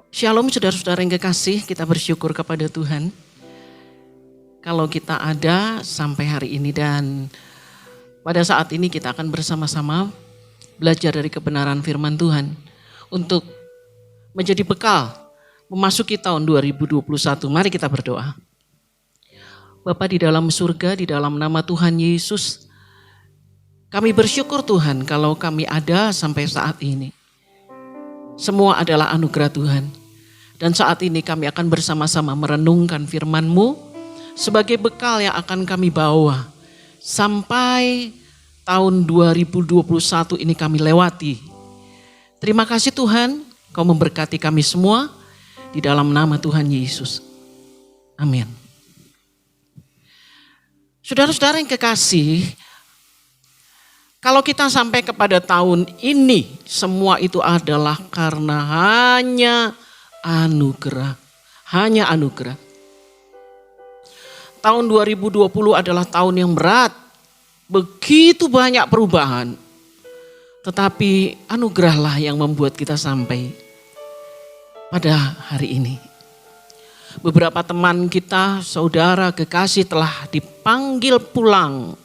Shalom saudara-saudara yang kekasih, kita bersyukur kepada Tuhan. Kalau kita ada sampai hari ini dan pada saat ini kita akan bersama-sama belajar dari kebenaran firman Tuhan untuk menjadi bekal memasuki tahun 2021. Mari kita berdoa. Bapa di dalam surga, di dalam nama Tuhan Yesus, kami bersyukur Tuhan kalau kami ada sampai saat ini. Semua adalah anugerah Tuhan. Dan saat ini kami akan bersama-sama merenungkan firman-Mu sebagai bekal yang akan kami bawa sampai tahun 2021 ini kami lewati. Terima kasih Tuhan, Kau memberkati kami semua di dalam nama Tuhan Yesus. Amin. Saudara-saudara yang kekasih, kalau kita sampai kepada tahun ini, semua itu adalah karena hanya anugerah. Hanya anugerah. Tahun 2020 adalah tahun yang berat. Begitu banyak perubahan. Tetapi anugerahlah yang membuat kita sampai pada hari ini. Beberapa teman kita, saudara kekasih telah dipanggil pulang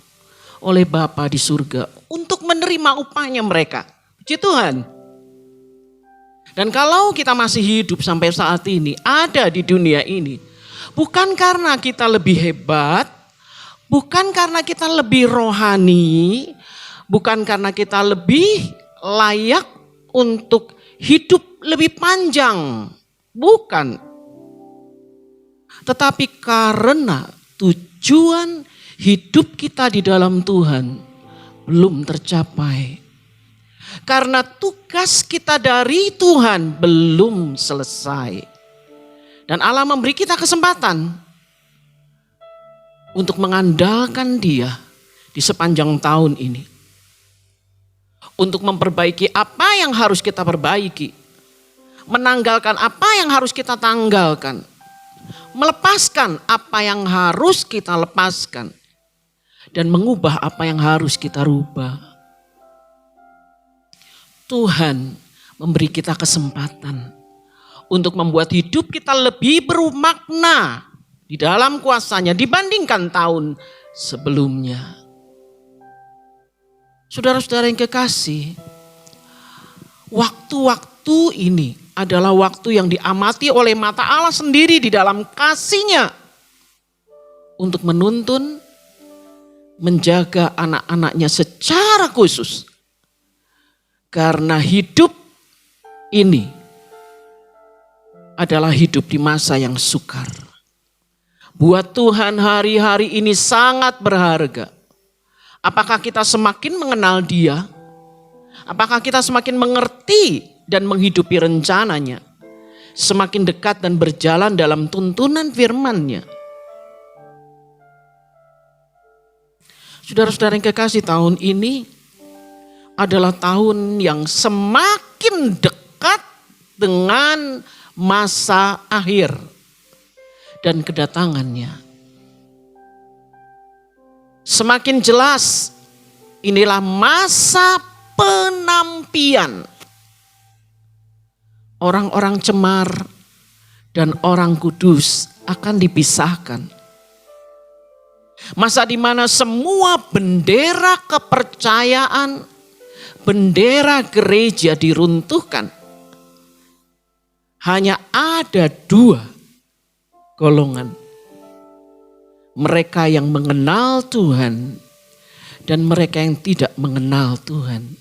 oleh Bapa di surga untuk menerima upahnya mereka. Puji Tuhan. Dan kalau kita masih hidup sampai saat ini, ada di dunia ini, bukan karena kita lebih hebat, bukan karena kita lebih rohani, bukan karena kita lebih layak untuk hidup lebih panjang, bukan. Tetapi karena tujuan hidup kita di dalam Tuhan belum tercapai. Karena tugas kita dari Tuhan belum selesai. Dan Allah memberi kita kesempatan untuk mengandalkan Dia di sepanjang tahun ini. Untuk memperbaiki apa yang harus kita perbaiki. Menanggalkan apa yang harus kita tanggalkan. Melepaskan apa yang harus kita lepaskan. Dan mengubah apa yang harus kita rubah. Tuhan memberi kita kesempatan untuk membuat hidup kita lebih bermakna di dalam kuasa-Nya dibandingkan tahun sebelumnya. Saudara-saudara yang kekasih, waktu-waktu ini adalah waktu yang diamati oleh mata Allah sendiri di dalam kasih-Nya untuk menuntun, menjaga anak-anaknya secara khusus. Karena hidup ini adalah hidup di masa yang sukar. Buat Tuhan hari-hari ini sangat berharga. Apakah kita semakin mengenal Dia? Apakah kita semakin mengerti dan menghidupi rencananya? Semakin dekat dan berjalan dalam tuntunan firman-Nya. Saudara-saudara yang kekasih, tahun ini adalah tahun yang semakin dekat dengan masa akhir dan kedatangannya. Semakin jelas inilah masa penampian. Orang-orang cemar dan orang kudus akan dipisahkan. Masa di mana semua bendera kepercayaan, bendera gereja diruntuhkan. Hanya ada dua golongan. Mereka yang mengenal Tuhan dan mereka yang tidak mengenal Tuhan.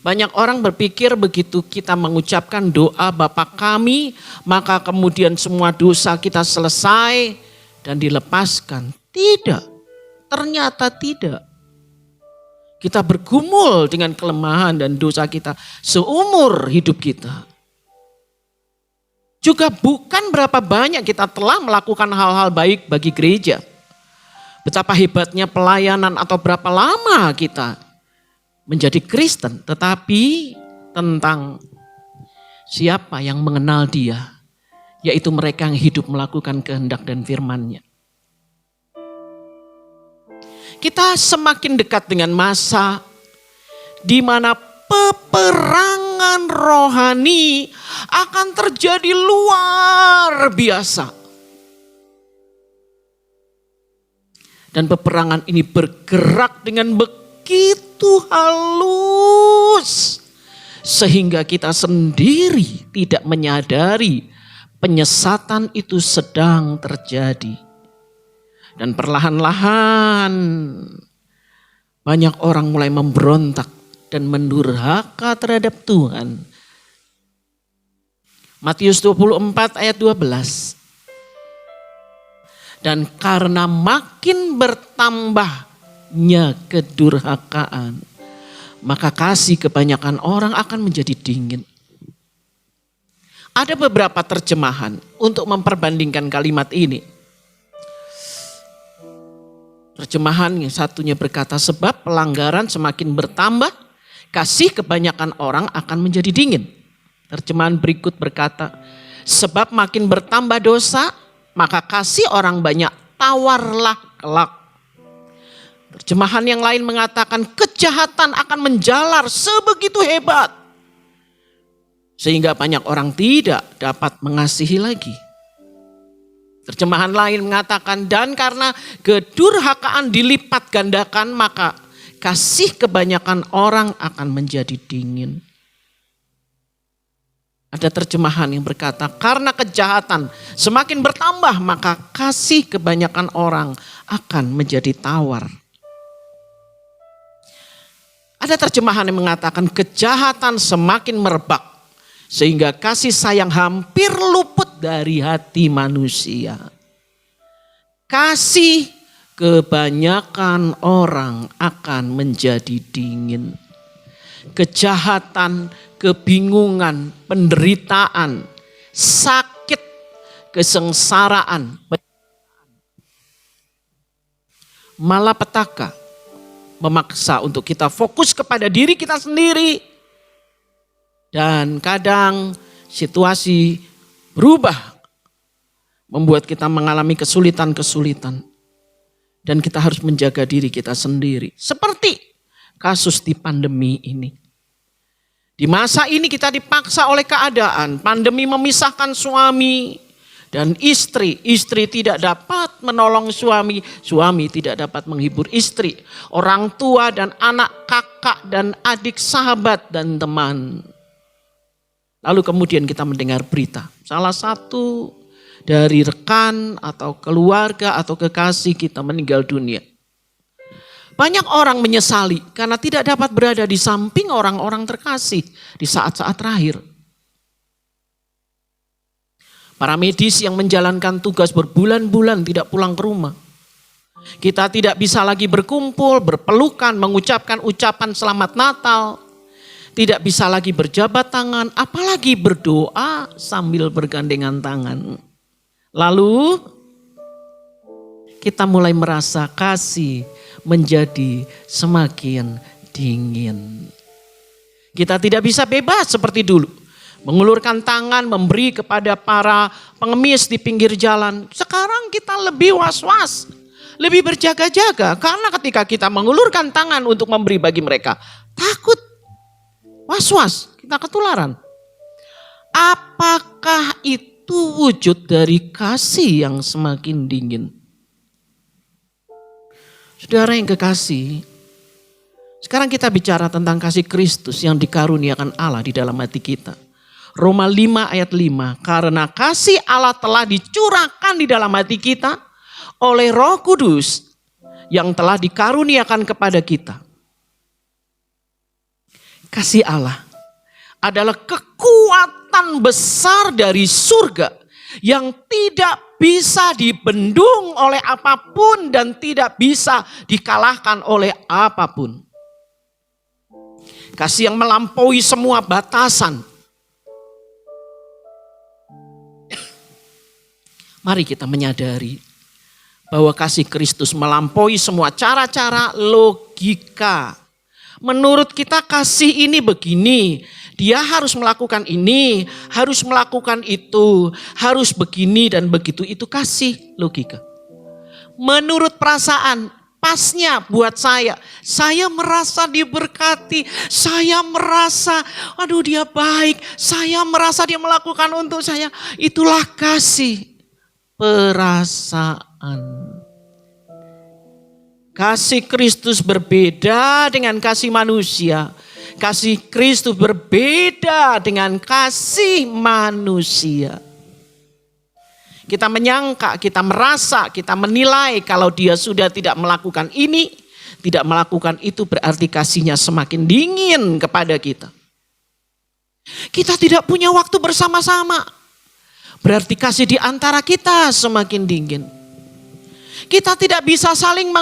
Banyak orang berpikir begitu kita mengucapkan doa Bapa kami, maka kemudian semua dosa kita selesai dan dilepaskan. Tidak, ternyata tidak. Kita bergumul dengan kelemahan dan dosa kita seumur hidup kita. Juga bukan berapa banyak kita telah melakukan hal-hal baik bagi gereja. Betapa hebatnya pelayanan atau berapa lama kita menjadi Kristen. Tetapi tentang siapa yang mengenal Dia. Yaitu mereka yang hidup melakukan kehendak dan firman-Nya. Kita semakin dekat dengan masa di mana peperangan peperangan rohani akan terjadi luar biasa. Dan peperangan ini bergerak dengan begitu halus. Sehingga kita sendiri tidak menyadari penyesatan itu sedang terjadi. Dan perlahan-lahan banyak orang mulai memberontak dan mendurhaka terhadap Tuhan. Matius 24 ayat 12. Dan karena makin bertambahnya kedurhakaan, maka kasih kebanyakan orang akan menjadi dingin. Ada beberapa terjemahan untuk memperbandingkan kalimat ini. Terjemahan yang satunya berkata, sebab pelanggaran semakin bertambah, kasih kebanyakan orang akan menjadi dingin. Terjemahan berikut berkata, sebab makin bertambah dosa, maka kasih orang banyak tawarlah kelak. Terjemahan yang lain mengatakan kejahatan akan menjalar sebegitu hebat. Sehingga banyak orang tidak dapat mengasihi lagi. Terjemahan lain mengatakan dan karena kedurhakaan dilipat gandakan maka kasih kebanyakan orang akan menjadi dingin. Ada terjemahan yang berkata karena kejahatan semakin bertambah maka kasih kebanyakan orang akan menjadi tawar. Ada terjemahan yang mengatakan kejahatan semakin merebak sehingga kasih sayang hampir luput dari hati manusia. Kasih kebanyakan orang akan menjadi dingin. Kejahatan, kebingungan, penderitaan, sakit, kesengsaraan, malapetaka memaksa untuk kita fokus kepada diri kita sendiri. Dan kadang situasi berubah, membuat kita mengalami kesulitan-kesulitan. Dan kita harus menjaga diri kita sendiri. Seperti kasus di pandemi ini. Di masa ini kita dipaksa oleh keadaan. Pandemi memisahkan suami dan istri. Istri tidak dapat menolong suami. Suami tidak dapat menghibur istri. Orang tua dan anak, kakak dan adik, sahabat dan teman. Lalu kemudian kita mendengar berita. Salah satu dari rekan atau keluarga atau kekasih kita meninggal dunia. Banyak orang menyesali karena tidak dapat berada di samping orang-orang terkasih di saat-saat terakhir. Para medis yang menjalankan tugas berbulan-bulan tidak pulang ke rumah. Kita tidak bisa lagi berkumpul, berpelukan, mengucapkan ucapan selamat Natal. Tidak bisa lagi berjabat tangan, apalagi berdoa sambil bergandengan tangan. Lalu kita mulai merasa kasih menjadi semakin dingin. Kita tidak bisa bebas seperti dulu. Mengulurkan tangan, memberi kepada para pengemis di pinggir jalan. Sekarang kita lebih was-was, lebih berjaga-jaga. Karena ketika kita mengulurkan tangan untuk memberi bagi mereka, takut, was-was, kita ketularan. Apakah itu wujud dari kasih yang semakin dingin? Saudara yang kekasih, sekarang kita bicara tentang kasih Kristus yang dikaruniakan Allah di dalam hati kita. Roma 5 ayat 5, karena kasih Allah telah dicurahkan di dalam hati kita oleh Roh Kudus yang telah dikaruniakan kepada kita. Kasih Allah adalah kekuatan besar dari surga yang tidak bisa dibendung oleh apapun dan tidak bisa dikalahkan oleh apapun. Kasih yang melampaui semua batasan. Mari kita menyadari bahwa kasih Kristus melampaui semua cara-cara logika. Menurut kita kasih ini begini, dia harus melakukan ini, harus melakukan itu, harus begini dan begitu. Itu kasih logika. Menurut perasaan, pasnya buat saya. Saya merasa diberkati, saya merasa aduh dia baik, saya merasa dia melakukan untuk saya. Itulah kasih, perasaan. Kasih Kristus berbeda dengan kasih manusia. Kasih Kristus berbeda dengan kasih manusia. Kita menyangka, kita merasa, kita menilai kalau dia sudah tidak melakukan ini, tidak melakukan itu, berarti kasihnya semakin dingin kepada kita. Kita tidak punya waktu bersama-sama, berarti kasih di antara kita semakin dingin. Kita tidak bisa saling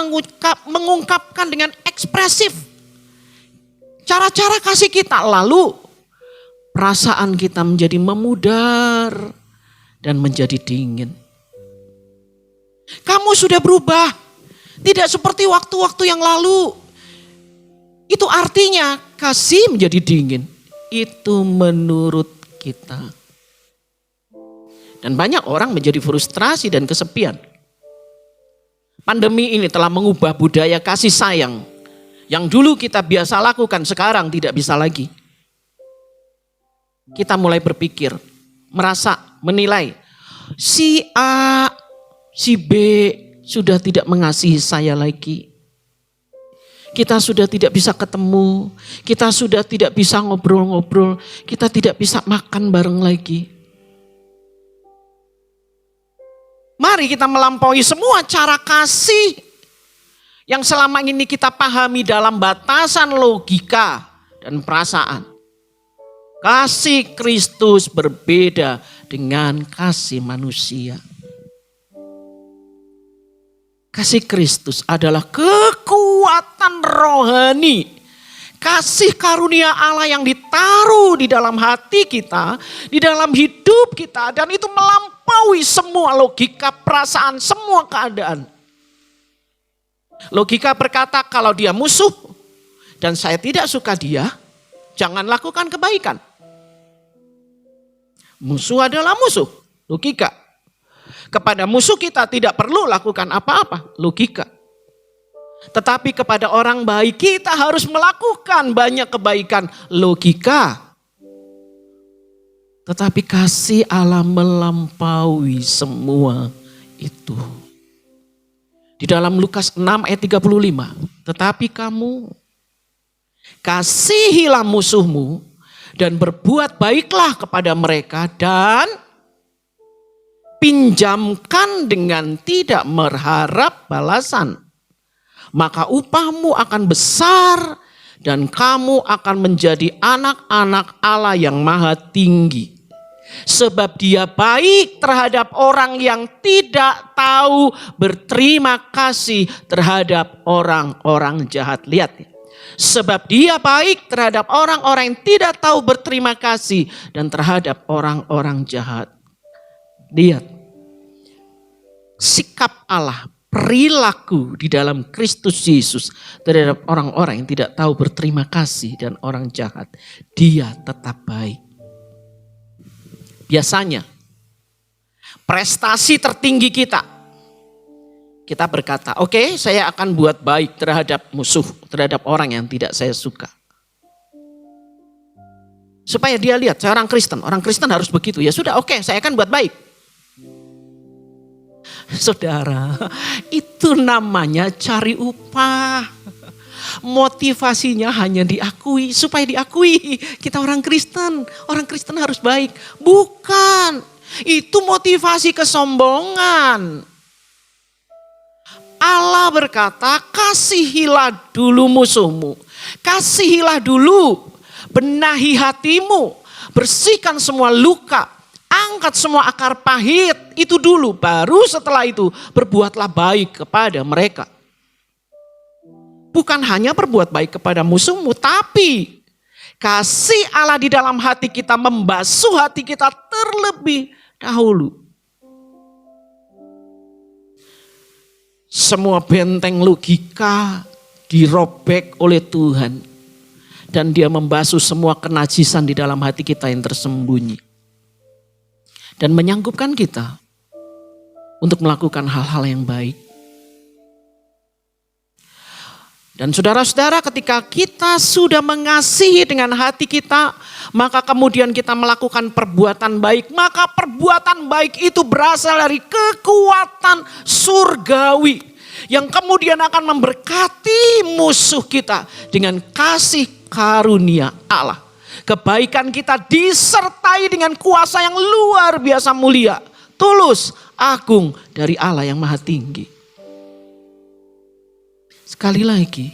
mengungkapkan dengan ekspresif cara-cara kasih kita, lalu perasaan kita menjadi memudar dan menjadi dingin. Kamu sudah berubah, tidak seperti waktu-waktu yang lalu. Itu artinya kasih menjadi dingin. Itu menurut kita. Dan banyak orang menjadi frustrasi dan kesepian. Pandemi ini telah mengubah budaya kasih sayang. Yang dulu kita biasa lakukan, sekarang tidak bisa lagi. Kita mulai berpikir, merasa, menilai, si A, si B sudah tidak mengasihi saya lagi. Kita sudah tidak bisa ketemu, kita sudah tidak bisa ngobrol-ngobrol, kita tidak bisa makan bareng lagi. Mari kita melampaui semua cara kasih yang selama ini kita pahami dalam batasan logika dan perasaan. Kasih Kristus berbeda dengan kasih manusia. Kasih Kristus adalah kekuatan rohani. Kasih karunia Allah yang ditaruh di dalam hati kita, di dalam hidup kita. Dan itu melampaui semua logika, perasaan, semua keadaan. Logika berkata kalau dia musuh dan saya tidak suka dia, jangan lakukan kebaikan. Musuh adalah musuh, logika. Kepada musuh kita tidak perlu lakukan apa-apa, logika. Tetapi kepada orang baik kita harus melakukan banyak kebaikan, logika. Tetapi kasih Allah melampaui semua itu. Di dalam Lukas 6 ayat 35, tetapi kamu kasihilah musuhmu dan berbuat baiklah kepada mereka dan pinjamkan dengan tidak berharap balasan. Maka upahmu akan besar dan kamu akan menjadi anak-anak Allah yang maha tinggi. Sebab dia baik terhadap orang yang tidak tahu berterima kasih terhadap orang-orang jahat. Lihat ya. Sebab dia baik terhadap orang-orang yang tidak tahu berterima kasih dan terhadap orang-orang jahat. Lihat, sikap Allah, perilaku di dalam Kristus Yesus terhadap orang-orang yang tidak tahu berterima kasih dan orang jahat. Dia tetap baik. Biasanya, prestasi tertinggi kita berkata, oke, saya akan buat baik terhadap musuh, terhadap orang yang tidak saya suka. Supaya dia lihat, saya orang Kristen harus begitu. Ya sudah, oke, saya akan buat baik. Saudara, itu namanya cari upah. Motivasinya hanya diakui, supaya diakui. Kita orang Kristen harus baik. Bukan, itu motivasi kesombongan. Allah berkata, kasihilah dulu musuhmu. Kasihilah dulu, benahi hatimu, bersihkan semua luka, angkat semua akar pahit. Itu dulu, baru setelah itu berbuatlah baik kepada mereka. Bukan hanya berbuat baik kepada musuhmu, tapi kasih Allah di dalam hati kita membasuh hati kita terlebih dahulu. Semua benteng logika dirobek oleh Tuhan. Dan dia membasuh semua kenajisan di dalam hati kita yang tersembunyi. Dan menyanggupkan kita untuk melakukan hal-hal yang baik. Dan saudara-saudara, ketika kita sudah mengasihi dengan hati kita, maka kemudian kita melakukan perbuatan baik, maka perbuatan baik itu berasal dari kekuatan surgawi yang kemudian akan memberkati musuh kita dengan kasih karunia Allah. Kebaikan kita disertai dengan kuasa yang luar biasa mulia, tulus, agung dari Allah yang maha tinggi. Sekali lagi,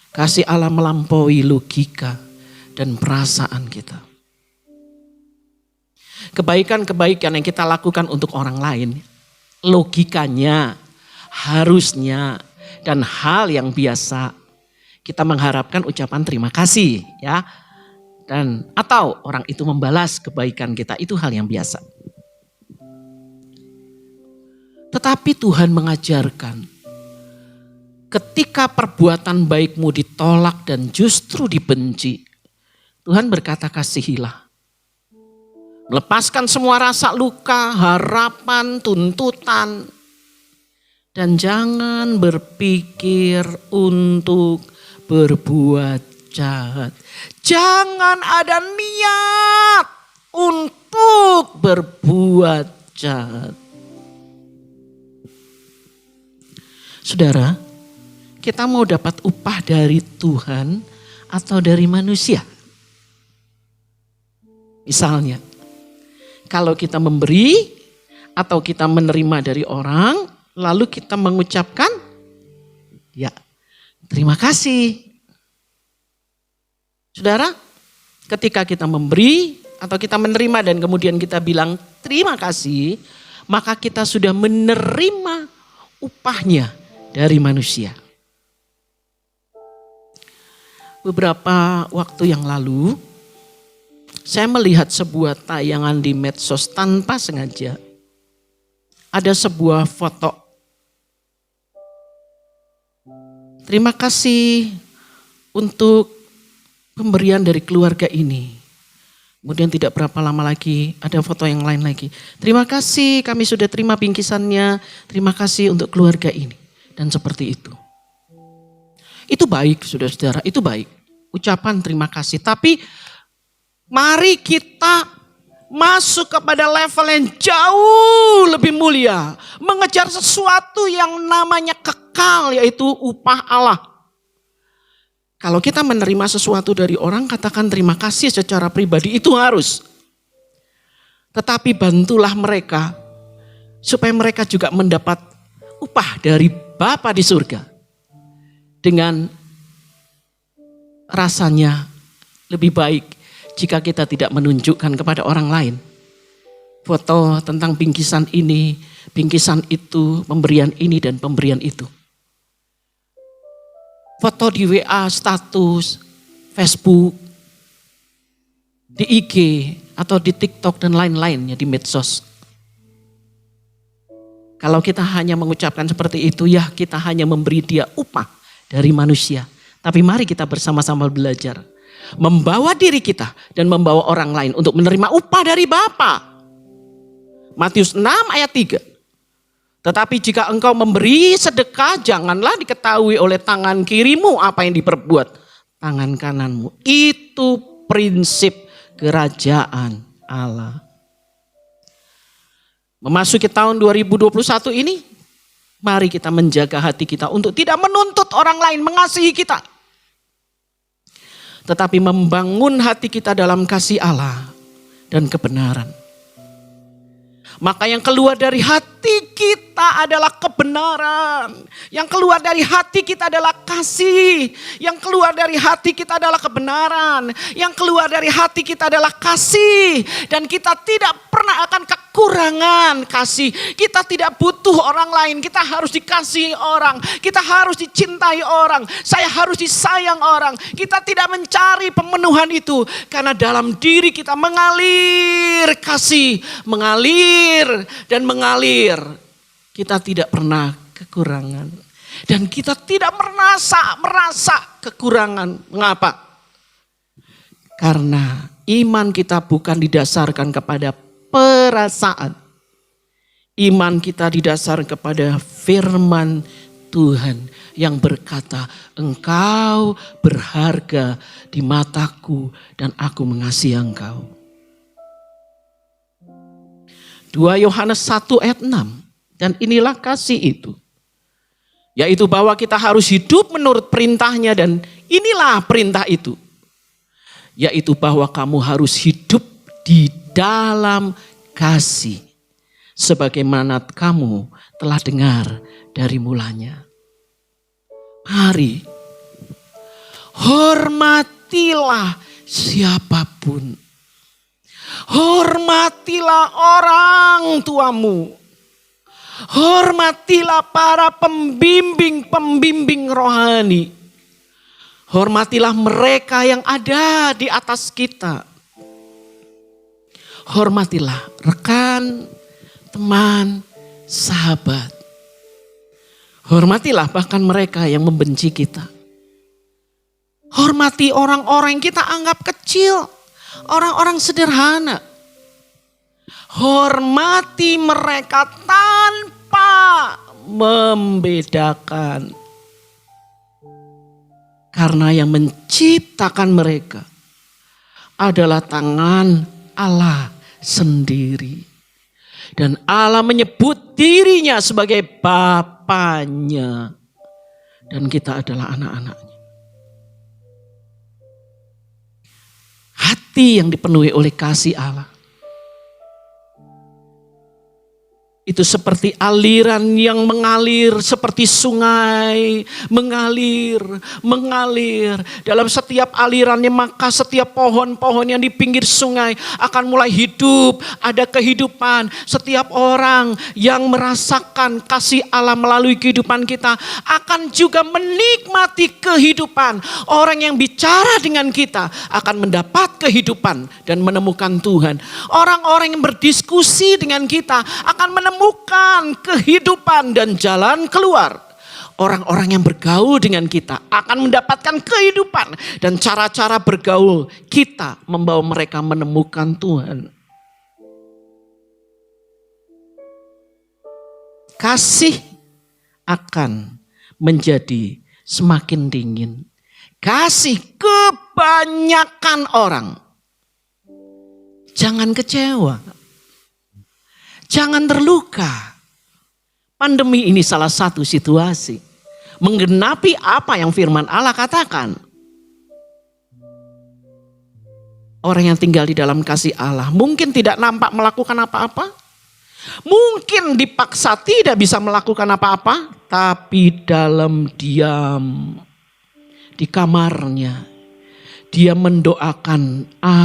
kasih Allah melampaui logika dan perasaan kita. Kebaikan-kebaikan yang kita lakukan untuk orang lain, logikanya, harusnya, dan hal yang biasa, kita mengharapkan ucapan terima kasih, ya. Dan atau orang itu membalas kebaikan kita, itu hal yang biasa. Tetapi Tuhan mengajarkan, ketika perbuatan baikmu ditolak dan justru dibenci, Tuhan berkata kasihilah. Melepaskan semua rasa luka, harapan, tuntutan. Dan jangan berpikir untuk berbuat jahat. Jangan ada niat untuk berbuat jahat. Saudara, kita mau dapat upah dari Tuhan atau dari manusia? Misalnya, kalau kita memberi atau kita menerima dari orang, lalu kita mengucapkan, ya, terima kasih. Saudara, ketika kita memberi atau kita menerima dan kemudian kita bilang terima kasih, maka kita sudah menerima upahnya dari manusia. Beberapa waktu yang lalu, saya melihat sebuah tayangan di medsos tanpa sengaja. Ada sebuah foto. Terima kasih untuk pemberian dari keluarga ini. Kemudian tidak berapa lama lagi ada foto yang lain lagi. Terima kasih, kami sudah terima bingkisannya. Terima kasih untuk keluarga ini. Dan seperti itu. Itu baik, saudara-saudara, itu baik. Ucapan terima kasih. Tapi mari kita masuk kepada level yang jauh lebih mulia. Mengejar sesuatu yang namanya kekal, yaitu upah Allah. Kalau kita menerima sesuatu dari orang, katakan terima kasih secara pribadi, itu harus. Tetapi bantulah mereka supaya mereka juga mendapat upah dari Bapa di surga. Dengan rasanya lebih baik jika kita tidak menunjukkan kepada orang lain foto tentang bingkisan ini, bingkisan itu, pemberian ini dan pemberian itu. Foto di WA, status, Facebook, di IG atau di TikTok dan lain-lainnya di medsos. Kalau kita hanya mengucapkan seperti itu, ya kita hanya memberi dia upah dari manusia. Tapi mari kita bersama-sama belajar. Membawa diri kita dan membawa orang lain untuk menerima upah dari Bapa. Matius 6 ayat 3. Tetapi jika engkau memberi sedekah, janganlah diketahui oleh tangan kirimu apa yang diperbuat tangan kananmu. Itu prinsip kerajaan Allah. Memasuki tahun 2021 ini, mari kita menjaga hati kita untuk tidak menuntut orang lain mengasihi kita. Tetapi membangun hati kita dalam kasih Allah dan kebenaran. Maka yang keluar dari hati kita adalah kebenaran. Yang keluar dari hati kita adalah kasih. Yang keluar dari hati kita adalah kebenaran. Yang keluar dari hati kita adalah kasih. Dan kita tidak pernah akan kekurangan kasih. Kita tidak butuh orang lain. Kita harus dikasihi orang. Kita harus dicintai orang. Saya harus disayang orang. Kita tidak mencari pemenuhan itu. Karena dalam diri kita mengalir kasih. Mengalir dan mengalir. Kita tidak pernah kekurangan. Dan kita tidak merasa kekurangan. Mengapa? Karena iman kita bukan didasarkan kepada perasaan. Iman kita didasarkan kepada firman Tuhan yang berkata, engkau berharga di mataku dan aku mengasihi engkau. 2 Yohanes 1 ayat 6. Dan inilah kasih itu. Yaitu bahwa kita harus hidup menurut perintahnya, dan inilah perintah itu. Yaitu bahwa kamu harus hidup di dalam kasih. Sebagaimana kamu telah dengar dari mulanya. Mari, hormatilah siapapun. Hormatilah orang tuamu. Hormatilah para pembimbing-pembimbing rohani. Hormatilah mereka yang ada di atas kita. Hormatilah rekan, teman, sahabat. Hormatilah bahkan mereka yang membenci kita. Hormati orang-orang yang kita anggap kecil. Orang-orang sederhana. Hormati mereka tanpa membedakan. Karena yang menciptakan mereka adalah tangan Allah sendiri. Dan Allah menyebut dirinya sebagai Bapanya. Dan kita adalah anak-anaknya. Hati yang dipenuhi oleh kasih Allah. Itu seperti aliran yang mengalir, seperti sungai, mengalir. Dalam setiap alirannya maka setiap pohon-pohon yang di pinggir sungai akan mulai hidup, ada kehidupan. Setiap orang yang merasakan kasih Allah melalui kehidupan kita akan juga menikmati kehidupan. Orang yang bicara dengan kita akan mendapat kehidupan dan menemukan Tuhan. Orang-orang yang berdiskusi dengan kita akan menemukan kehidupan dan jalan keluar. Orang-orang yang bergaul dengan kita akan mendapatkan kehidupan. Dan cara-cara bergaul kita membawa mereka menemukan Tuhan. Kasih akan menjadi semakin dingin. Kasih kebanyakan orang. Jangan kecewa. Jangan terluka. Pandemi ini salah satu situasi. Menggenapi apa yang firman Allah katakan. Orang yang tinggal di dalam kasih Allah mungkin tidak nampak melakukan apa-apa. Mungkin dipaksa tidak bisa melakukan apa-apa. Tapi dalam diam. Di kamarnya. Dia mendoakan A.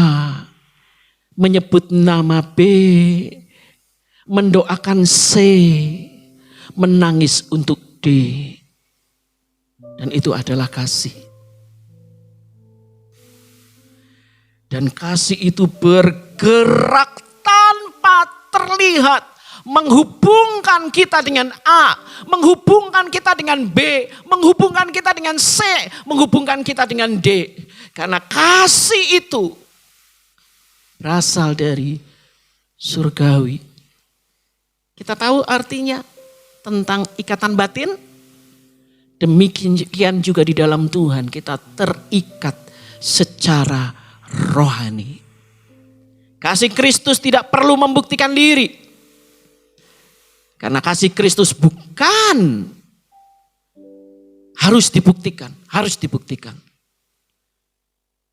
Menyebut nama B. Mendoakan C, menangis untuk D. Dan itu adalah kasih. Dan kasih itu bergerak tanpa terlihat. Menghubungkan kita dengan A, menghubungkan kita dengan B, menghubungkan kita dengan C, menghubungkan kita dengan D. Karena kasih itu berasal dari surgawi. Kita tahu artinya tentang ikatan batin. Demikian juga di dalam Tuhan kita terikat secara rohani. Kasih Kristus tidak perlu membuktikan diri. Karena kasih Kristus bukan harus dibuktikan, harus dibuktikan.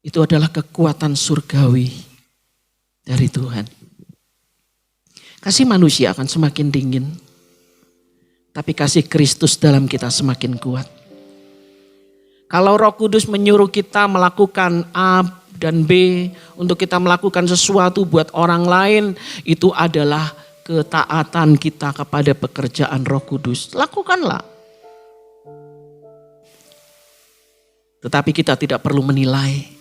Itu adalah kekuatan surgawi dari Tuhan. Kasih manusia akan semakin dingin. Tapi kasih Kristus dalam kita semakin kuat. Kalau Roh Kudus menyuruh kita melakukan A dan B. Untuk kita melakukan sesuatu buat orang lain. Itu adalah ketaatan kita kepada pekerjaan Roh Kudus. Lakukanlah. Tetapi kita tidak perlu menilai.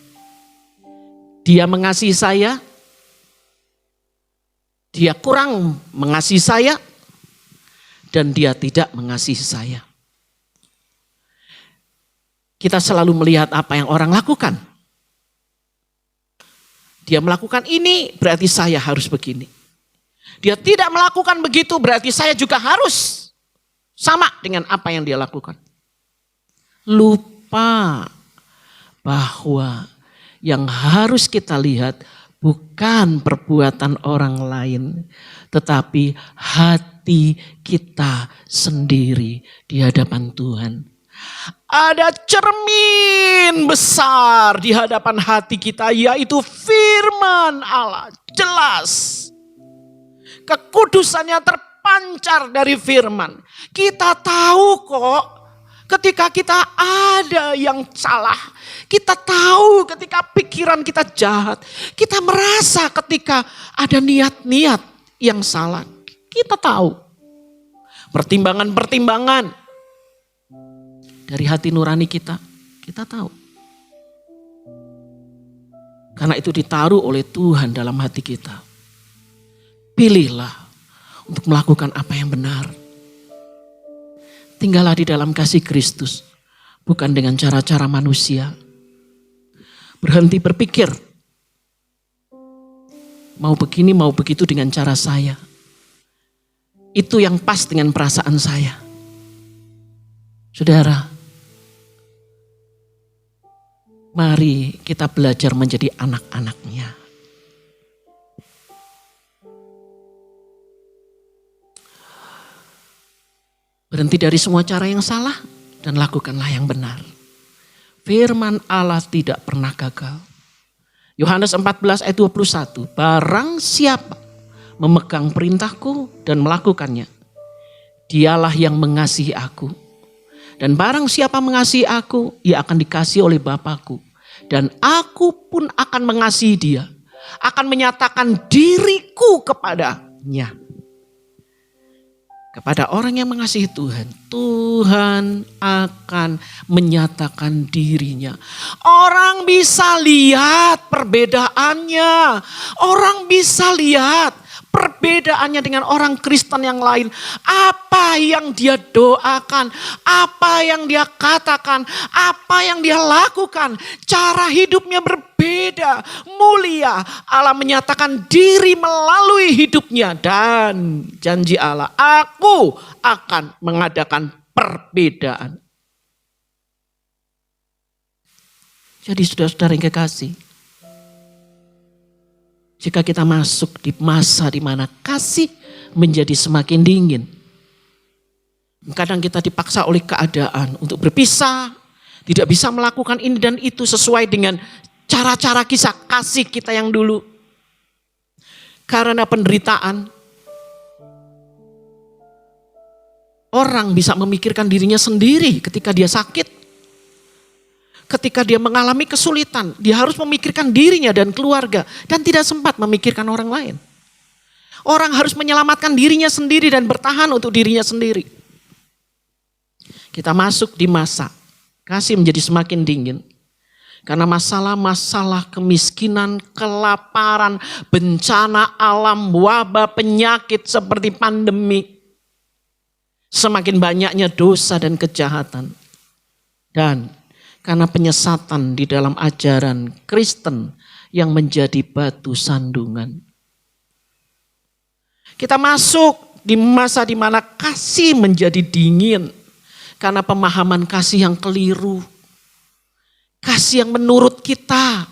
Dia mengasihi saya. Dia kurang mengasihi saya dan dia tidak mengasihi saya. Kita selalu melihat apa yang orang lakukan. Dia melakukan ini berarti saya harus begini. Dia tidak melakukan begitu berarti saya juga harus sama dengan apa yang dia lakukan. lupa bahwa yang harus kita lihat bukan perbuatan orang lain, tetapi hati kita sendiri di hadapan Tuhan. Ada cermin besar di hadapan hati kita, yaitu firman Allah. Jelas. Kekudusannya terpancar dari firman. Kita tahu kok ketika kita ada yang salah. Kita tahu ketika pikiran kita jahat. Kita merasa ketika ada niat-niat yang salah. Kita tahu. Pertimbangan-pertimbangan dari hati nurani kita tahu. Karena itu ditaruh oleh Tuhan dalam hati kita. Pilihlah untuk melakukan apa yang benar. Tinggallah di dalam kasih Kristus, bukan dengan cara-cara manusia. Berhenti berpikir, mau begini, mau begitu dengan cara saya. Itu yang pas dengan perasaan saya. Saudara, mari kita belajar menjadi anak-anaknya. Berhenti dari semua cara yang salah dan lakukanlah yang benar. Firman Allah tidak pernah gagal. Yohanes 14 ayat 21. Barang siapa memegang perintahku dan melakukannya, dialah yang mengasihi aku. Dan barang siapa mengasihi aku, ia akan dikasihi oleh Bapa-Ku. Dan aku pun akan mengasihi dia. Akan menyatakan diriku kepadanya. Kepada orang yang mengasihi Tuhan, Tuhan akan menyatakan dirinya. Orang bisa lihat perbedaannya. Orang bisa lihat perbedaannya dengan orang Kristen yang lain. Apa yang dia doakan, apa yang dia katakan, apa yang dia lakukan. Cara hidupnya berbeda, mulia. Allah menyatakan diri melalui hidupnya. Dan janji Allah, aku akan mengadakan perbedaan. Jadi saudara-saudara yang kekasih, jika kita masuk di masa di mana kasih menjadi semakin dingin. Kadang kita dipaksa oleh keadaan untuk berpisah. Tidak bisa melakukan ini dan itu sesuai dengan cara-cara kisah kasih kita yang dulu. Karena penderitaan. Orang bisa memikirkan dirinya sendiri ketika dia sakit. Ketika dia mengalami kesulitan, dia harus memikirkan dirinya dan keluarga. Dan tidak sempat memikirkan orang lain. Orang harus menyelamatkan dirinya sendiri dan bertahan untuk dirinya sendiri. Kita masuk di masa kasih menjadi semakin dingin. Karena masalah-masalah kemiskinan, kelaparan, bencana alam, wabah, penyakit seperti pandemi. Semakin banyaknya dosa dan kejahatan. Dan karena penyesatan di dalam ajaran Kristen yang menjadi batu sandungan. Kita masuk di masa di mana kasih menjadi dingin. Karena pemahaman kasih yang keliru. Kasih yang menurut kita.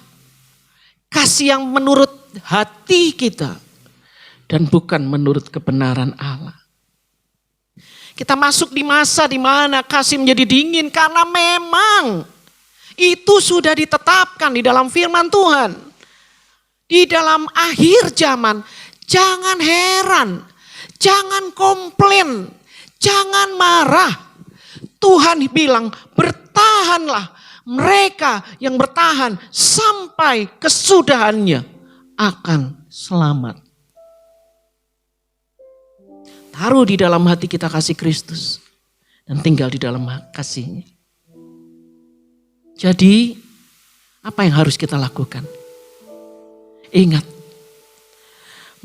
Kasih yang menurut hati kita. Dan bukan menurut kebenaran Allah. Kita masuk di masa di mana kasih menjadi dingin karena memang itu sudah ditetapkan di dalam firman Tuhan. Di dalam akhir zaman, jangan heran, jangan komplain, jangan marah. Tuhan bilang bertahanlah, mereka yang bertahan sampai kesudahannya akan selamat. Taruh di dalam hati kita kasih Kristus dan tinggal di dalam kasih-Nya. Jadi apa yang harus kita lakukan? Ingat,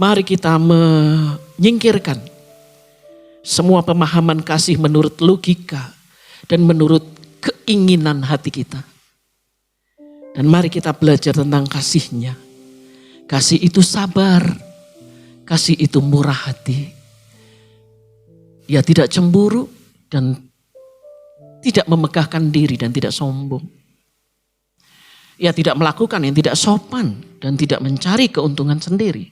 mari kita menyingkirkan semua pemahaman kasih menurut logika dan menurut keinginan hati kita. Dan mari kita belajar tentang kasih-Nya. Kasih itu sabar, kasih itu murah hati. Dia tidak cemburu dan tidak memegahkan diri dan tidak sombong. Ia tidak melakukan yang tidak sopan dan tidak mencari keuntungan sendiri.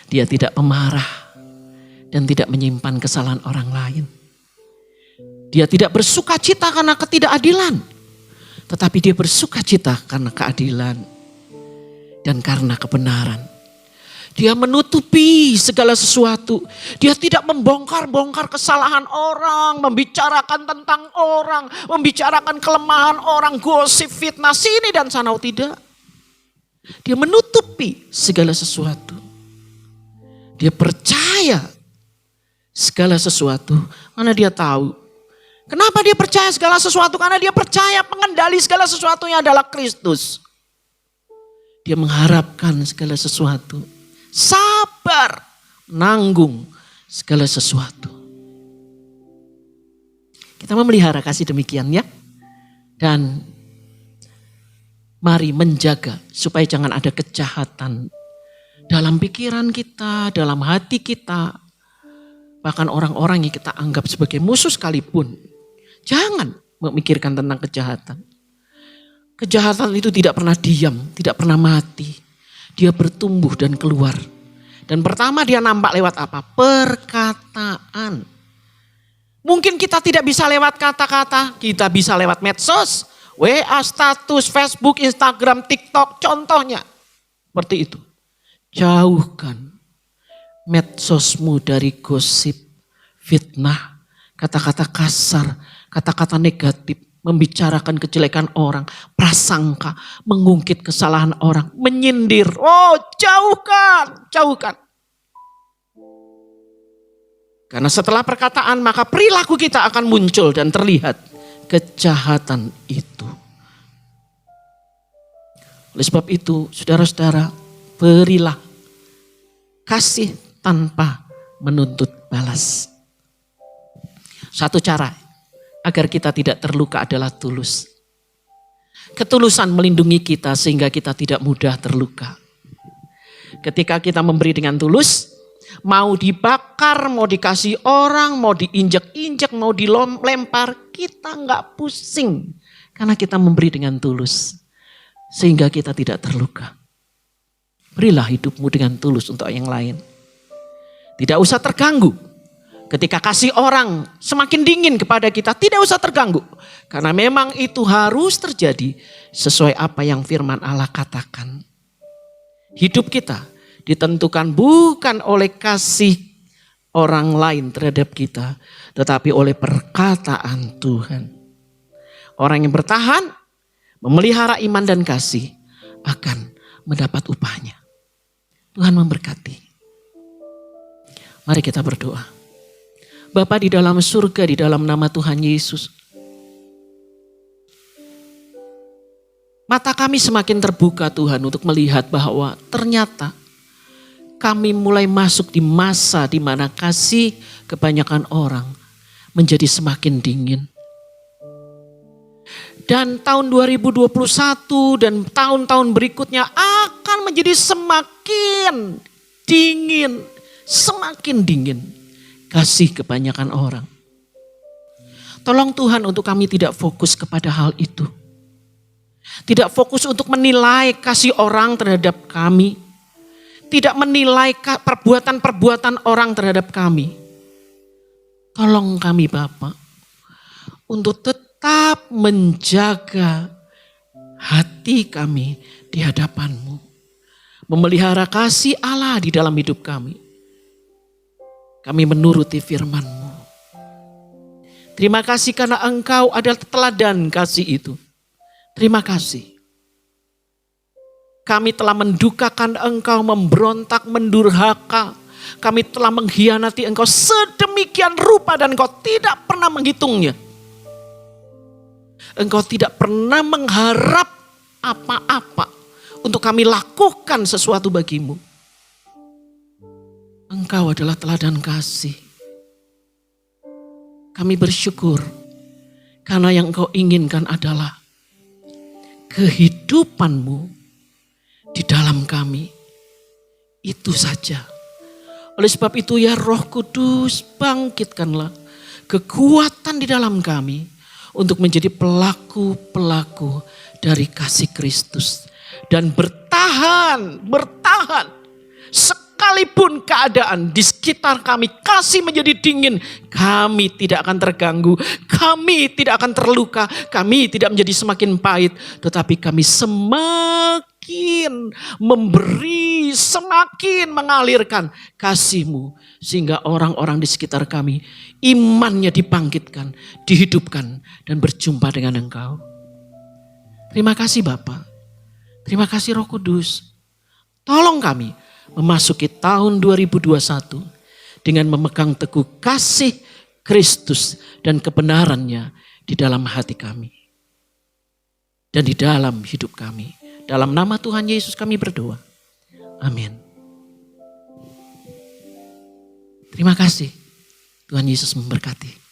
Dia tidak pemarah dan tidak menyimpan kesalahan orang lain. Dia tidak bersuka cita karena ketidakadilan, tetapi dia bersuka cita karena keadilan dan karena kebenaran. Dia menutupi segala sesuatu. Dia tidak membongkar-bongkar kesalahan orang, membicarakan tentang orang, membicarakan kelemahan orang, gosip, fitnah sini dan sana. Tidak. Dia menutupi segala sesuatu. Dia percaya segala sesuatu karena dia tahu. Kenapa dia percaya segala sesuatu? Karena dia percaya pengendali segala sesuatunya adalah Kristus. Dia mengharapkan segala sesuatu. Sabar, nanggung segala sesuatu. Kita memelihara kasih demikian ya. Dan mari menjaga supaya jangan ada kejahatan dalam pikiran kita, dalam hati kita. Bahkan orang-orang yang kita anggap sebagai musuh sekalipun. Jangan memikirkan tentang kejahatan. Kejahatan itu tidak pernah diam, tidak pernah mati. Dia bertumbuh dan keluar. Dan pertama dia nampak lewat apa? Perkataan. Mungkin kita tidak bisa lewat kata-kata. Kita bisa lewat medsos. WA, status, Facebook, Instagram, TikTok. Contohnya. Seperti itu. Jauhkan medsosmu dari gosip, fitnah, kata-kata kasar, kata-kata negatif. Membicarakan kejelekan orang, prasangka, mengungkit kesalahan orang, menyindir. Oh, jauhkan, jauhkan. Karena setelah perkataan maka perilaku kita akan muncul dan terlihat kejahatan itu. Oleh sebab itu, saudara-saudara, berilah kasih tanpa menuntut balas. Satu cara agar kita tidak terluka adalah tulus. Ketulusan melindungi kita sehingga kita tidak mudah terluka. Ketika kita memberi dengan tulus, mau dibakar, mau dikasih orang, mau diinjak-injak, mau dilempar, kita nggak pusing. Karena kita memberi dengan tulus. Sehingga kita tidak terluka. Berilah hidupmu dengan tulus untuk yang lain. Tidak usah terganggu. Ketika kasih orang semakin dingin kepada kita, tidak usah terganggu. Karena memang itu harus terjadi sesuai apa yang firman Allah katakan. Hidup kita ditentukan bukan oleh kasih orang lain terhadap kita, tetapi oleh perkataan Tuhan. Orang yang bertahan, memelihara iman dan kasih akan mendapat upahnya. Tuhan memberkati. Mari kita berdoa. Bapa di dalam surga, di dalam nama Tuhan Yesus. Mata kami semakin terbuka Tuhan untuk melihat bahwa ternyata kami mulai masuk di masa di mana kasih kebanyakan orang menjadi semakin dingin. Dan tahun 2021 dan tahun-tahun berikutnya akan menjadi semakin dingin, semakin dingin. Kasih kebanyakan orang. Tolong Tuhan untuk kami tidak fokus kepada hal itu. Tidak fokus untuk menilai kasih orang terhadap kami. Tidak menilai perbuatan-perbuatan orang terhadap kami. Tolong kami Bapa untuk tetap menjaga hati kami di hadapan-Mu. Memelihara kasih Allah di dalam hidup kami. Kami menuruti firman-Mu. Terima kasih karena Engkau adalah teladan kasih itu. Terima kasih. Kami telah mendukakan Engkau, memberontak, mendurhaka. Kami telah mengkhianati Engkau sedemikian rupa dan Engkau tidak pernah menghitungnya. Engkau tidak pernah mengharap apa-apa untuk kami lakukan sesuatu bagimu. Engkau adalah teladan kasih. Kami bersyukur karena yang Engkau inginkan adalah kehidupan-Mu di dalam kami. Itu saja. Oleh sebab itu ya Roh Kudus, bangkitkanlah kekuatan di dalam kami. untuk menjadi pelaku-pelaku dari kasih Kristus. Dan bertahan. Sekalipun keadaan di sekitar kami kasih menjadi dingin, kami tidak akan terganggu, kami tidak akan terluka, kami tidak menjadi semakin pahit, tetapi kami semakin memberi, semakin mengalirkan kasih-Mu, sehingga orang-orang di sekitar kami imannya dibangkitkan, dihidupkan, dan berjumpa dengan Engkau. Terima kasih Bapa, terima kasih Roh Kudus. Tolong kami memasuki tahun 2021 dengan memegang teguh kasih Kristus dan kebenarannya di dalam hati kami dan di dalam hidup kami. Dalam nama Tuhan Yesus kami berdoa. Amin. Terima kasih. Tuhan Yesus memberkati.